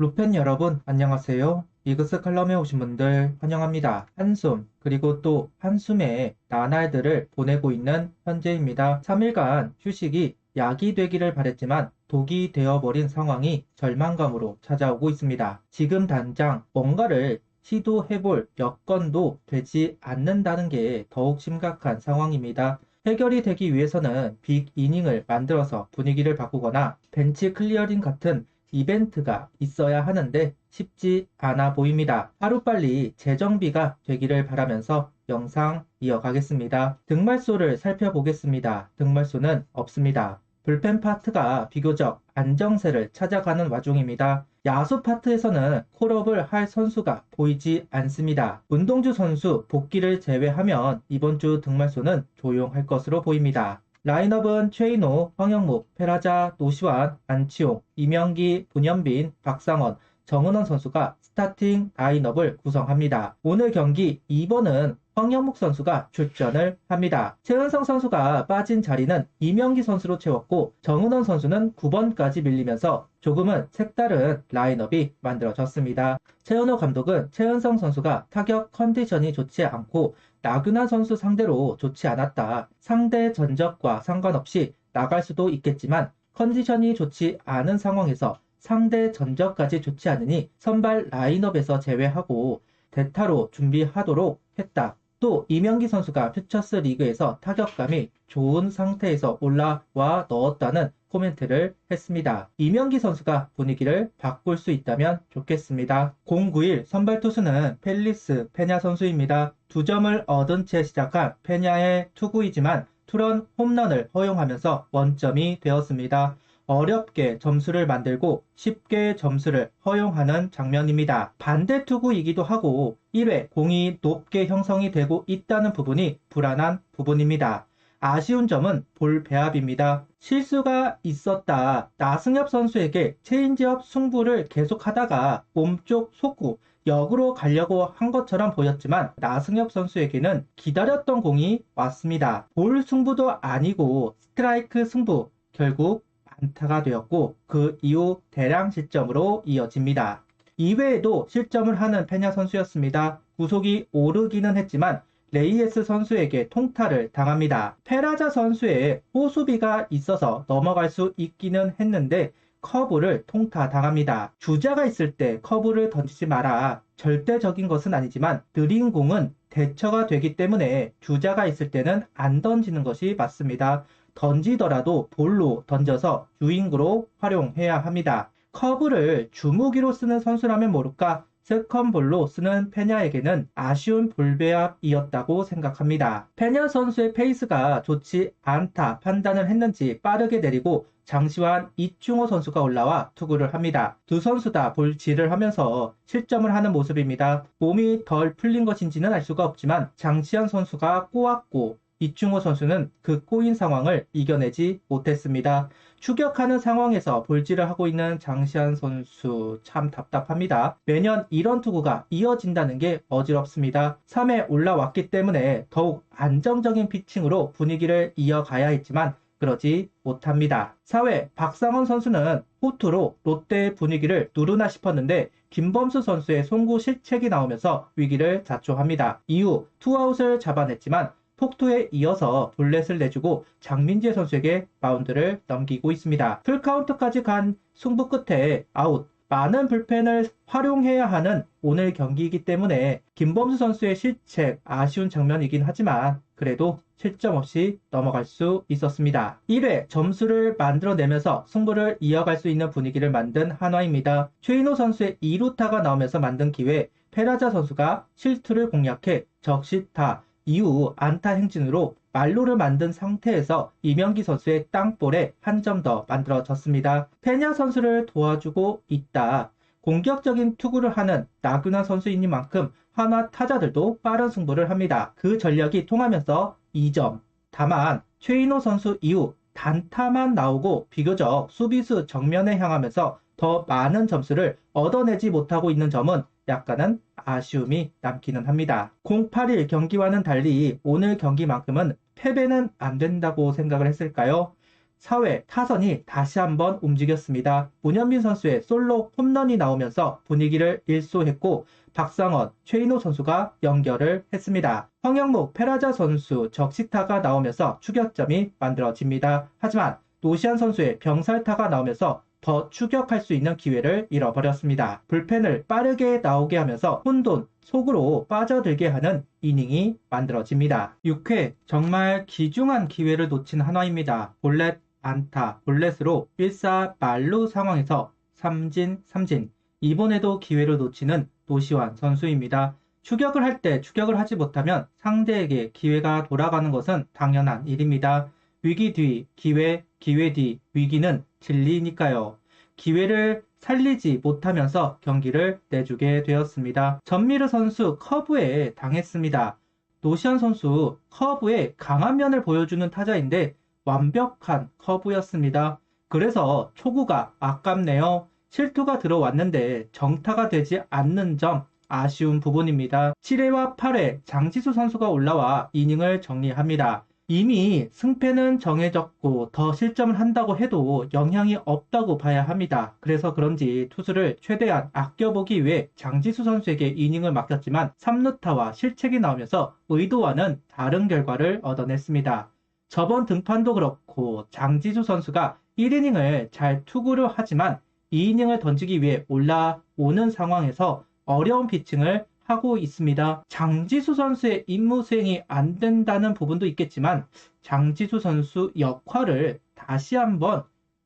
루펜 여러분, 안녕하세요. 이그스 칼럼에 오신 분들 환영합니다. 한숨, 그리고 또 한숨의 나날들을 보내고 있는 현재입니다. 3일간 휴식이 약이 되기를 바랬지만 독이 되어버린 상황이 절망감으로 찾아오고 있습니다. 지금 당장 뭔가를 시도해볼 여건도 되지 않는다는 게 더욱 심각한 상황입니다. 해결이 되기 위해서는 빅 이닝을 만들어서 분위기를 바꾸거나 벤치 클리어링 같은 이벤트가 있어야 하는데 쉽지 않아 보입니다. 하루빨리 재정비가 되기를 바라면서 영상 이어가겠습니다. 등말소를 살펴보겠습니다. 등말소는 없습니다. 불펜 파트가 비교적 안정세를 찾아가는 와중입니다. 야수 파트에서는 콜업을 할 선수가 보이지 않습니다. 문동주 선수 복귀를 제외하면 이번 주 등말소는 조용할 것으로 보입니다. 라인업은 최인호, 황영묵, 페라자, 노시환, 안치홍, 이명기, 문현빈, 박상원, 정은원 선수가 스타팅 라인업을 구성합니다. 오늘 경기 2번은 황영묵 선수가 출전을 합니다. 최은성 선수가 빠진 자리는 이명기 선수로 채웠고 정은원 선수는 9번까지 밀리면서 조금은 색다른 라인업이 만들어졌습니다. 최은호 감독은 최은성 선수가 타격 컨디션이 좋지 않고 나균환 선수 상대로 좋지 않았다. 상대 전적과 상관없이 나갈 수도 있겠지만 컨디션이 좋지 않은 상황에서 상대 전적까지 좋지 않으니 선발 라인업에서 제외하고 대타로 준비하도록 했다. 또 이명기 선수가 퓨처스 리그에서 타격감이 좋은 상태에서 올라와 넣었다는 코멘트를 했습니다. 이명기 선수가 분위기를 바꿀 수 있다면 좋겠습니다. 091 선발 투수는 펠리스 페냐 선수입니다. 2점을 얻은 채 시작한 페냐의 투구이지만 투런 홈런을 허용하면서 원점이 되었습니다. 어렵게 점수를 만들고 쉽게 점수를 허용하는 장면입니다. 반대 투구이기도 하고 1회 공이 높게 형성이 되고 있다는 부분이 불안한 부분입니다. 아쉬운 점은 볼 배합입니다. 실수가 있었다. 나승엽 선수에게 체인지업 승부를 계속하다가 몸쪽 속구 역으로 가려고 한 것처럼 보였지만 나승엽 선수에게는 기다렸던 공이 왔습니다. 볼 승부도 아니고 스트라이크 승부, 결국 안타가 되었고 그 이후 대량 실점으로 이어집니다. 이외에도 실점을 하는 페냐 선수였습니다. 구속이 오르기는 했지만 레이에스 선수에게 통타를 당합니다. 페라자 선수의 호수비가 있어서 넘어갈 수 있기는 했는데 커브를 통타 당합니다. 주자가 있을 때 커브를 던지지 마라. 절대적인 것은 아니지만 느린 공은 대처가 되기 때문에 주자가 있을 때는 안 던지는 것이 맞습니다. 던지더라도 볼로 던져서 유인구로 활용해야 합니다. 커브를 주무기로 쓰는 선수라면 모를까 세컨볼로 쓰는 페냐에게는 아쉬운 볼배합이었다고 생각합니다. 페냐 선수의 페이스가 좋지 않다 판단을 했는지 빠르게 내리고 장시환, 이충호 선수가 올라와 투구를 합니다. 두 선수 다 볼질을 하면서 실점을 하는 모습입니다. 몸이 덜 풀린 것인지는 알 수가 없지만 장시환 선수가 꼬았고 이충호 선수는 그 꼬인 상황을 이겨내지 못했습니다. 추격하는 상황에서 볼질을 하고 있는 장시환 선수 참 답답합니다. 매년 이런 투구가 이어진다는 게 어지럽습니다. 3회 올라왔기 때문에 더욱 안정적인 피칭으로 분위기를 이어가야 했지만 그러지 못합니다. 4회 박상원 선수는 호투로 롯데의 분위기를 누르나 싶었는데 김범수 선수의 송구 실책이 나오면서 위기를 자초합니다. 이후 투아웃을 잡아냈지만 폭투에 이어서 볼넷을 내주고 장민재 선수에게 마운드를 넘기고 있습니다. 풀카운트까지 간 승부 끝에 아웃. 많은 불펜을 활용해야 하는 오늘 경기이기 때문에 김범수 선수의 실책 아쉬운 장면이긴 하지만 그래도 실점 없이 넘어갈 수 있었습니다. 1회 점수를 만들어내면서 승부를 이어갈 수 있는 분위기를 만든 한화입니다. 최인호 선수의 2루타가 나오면서 만든 기회 페라자 선수가 실투를 공략해 적시타 이후 안타 행진으로 말로를 만든 상태에서 이명기 선수의 땅볼에 한 점 더 만들어졌습니다. 페냐 선수를 도와주고 있다. 공격적인 투구를 하는 나균환 선수이니만큼 한화 타자들도 빠른 승부를 합니다. 그 전력이 통하면서 2점. 다만 최인호 선수 이후 단타만 나오고 비교적 수비수 정면에 향하면서 더 많은 점수를 얻어내지 못하고 있는 점은 약간은 아쉬움이 남기는 합니다. 081 경기와는 달리 오늘 경기만큼은 패배는 안 된다고 생각을 했을까요? 4회 타선이 다시 한번 움직였습니다. 문현민 선수의 솔로 홈런이 나오면서 분위기를 일소했고 박상원, 최인호 선수가 연결을 했습니다. 황영묵, 페라자 선수 적시타가 나오면서 추격점이 만들어집니다. 하지만 노시안 선수의 병살타가 나오면서 더 추격할 수 있는 기회를 잃어버렸습니다. 불펜을 빠르게 나오게 하면서 혼돈 속으로 빠져들게 하는 이닝이 만들어집니다. 6회 정말 귀중한 기회를 놓친 한화입니다. 볼넷 안타, 볼넷으로 1사 만루 상황에서 삼진. 이번에도 기회를 놓치는 노시환 선수입니다. 추격을 할 때 추격을 하지 못하면 상대에게 기회가 돌아가는 것은 당연한 일입니다. 위기 뒤 기회, 기회 뒤 위기는 진리니까요. 기회를 살리지 못하면서 경기를 내주게 되었습니다. 전미르 선수 커브에 당했습니다. 노시안 선수 커브에 강한 면을 보여주는 타자인데 완벽한 커브였습니다. 그래서 초구가 아깝네요. 실투가 들어왔는데 정타가 되지 않는 점 아쉬운 부분입니다. 7회와 8회 장지수 선수가 올라와 이닝을 정리합니다. 이미 승패는 정해졌고 더 실점을 한다고 해도 영향이 없다고 봐야 합니다. 그래서 그런지 투수를 최대한 아껴보기 위해 장지수 선수에게 이닝을 맡겼지만 3루타와 실책이 나오면서 의도와는 다른 결과를 얻어냈습니다. 저번 등판도 그렇고 장지수 선수가 1이닝을 잘 투구를 하지만 2이닝을 던지기 위해 올라오는 상황에서 어려운 피칭을 하고 있습니다. 장지수 선수의 임무 수행이 안 된다는 부분도 있겠지만 장지수 선수 역할을 다시 한번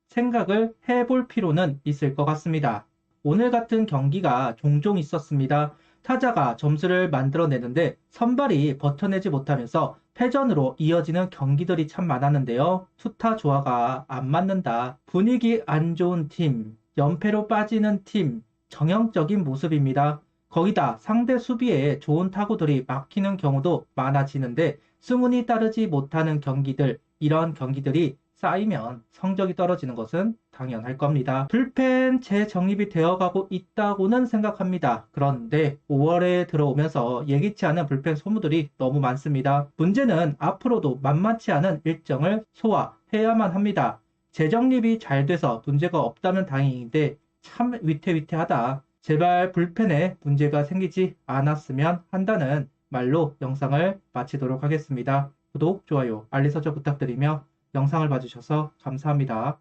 생각을 해볼 필요는 있을 것 같습니다. 오늘 같은 경기가 종종 있었습니다. 타자가 점수를 만들어내는데 선발이 버텨내지 못하면서 패전으로 이어지는 경기들이 참 많았는데요. 투타 조화가 안 맞는다. 분위기 안 좋은 팀, 연패로 빠지는 팀, 정형적인 모습입니다. 거기다 상대 수비에 좋은 타구들이 막히는 경우도 많아지는데 승운이 따르지 못하는 경기들, 이런 경기들이 쌓이면 성적이 떨어지는 것은 당연할 겁니다. 불펜 재정립이 되어가고 있다고는 생각합니다. 그런데 5월에 들어오면서 예기치 않은 불펜 소모들이 너무 많습니다. 문제는 앞으로도 만만치 않은 일정을 소화해야만 합니다. 재정립이 잘 돼서 문제가 없다면 다행인데 참 위태위태하다. 제발 불펜에 문제가 생기지 않았으면 한다는 말로 영상을 마치도록 하겠습니다. 구독, 좋아요, 알림 설정 부탁드리며 영상을 봐주셔서 감사합니다.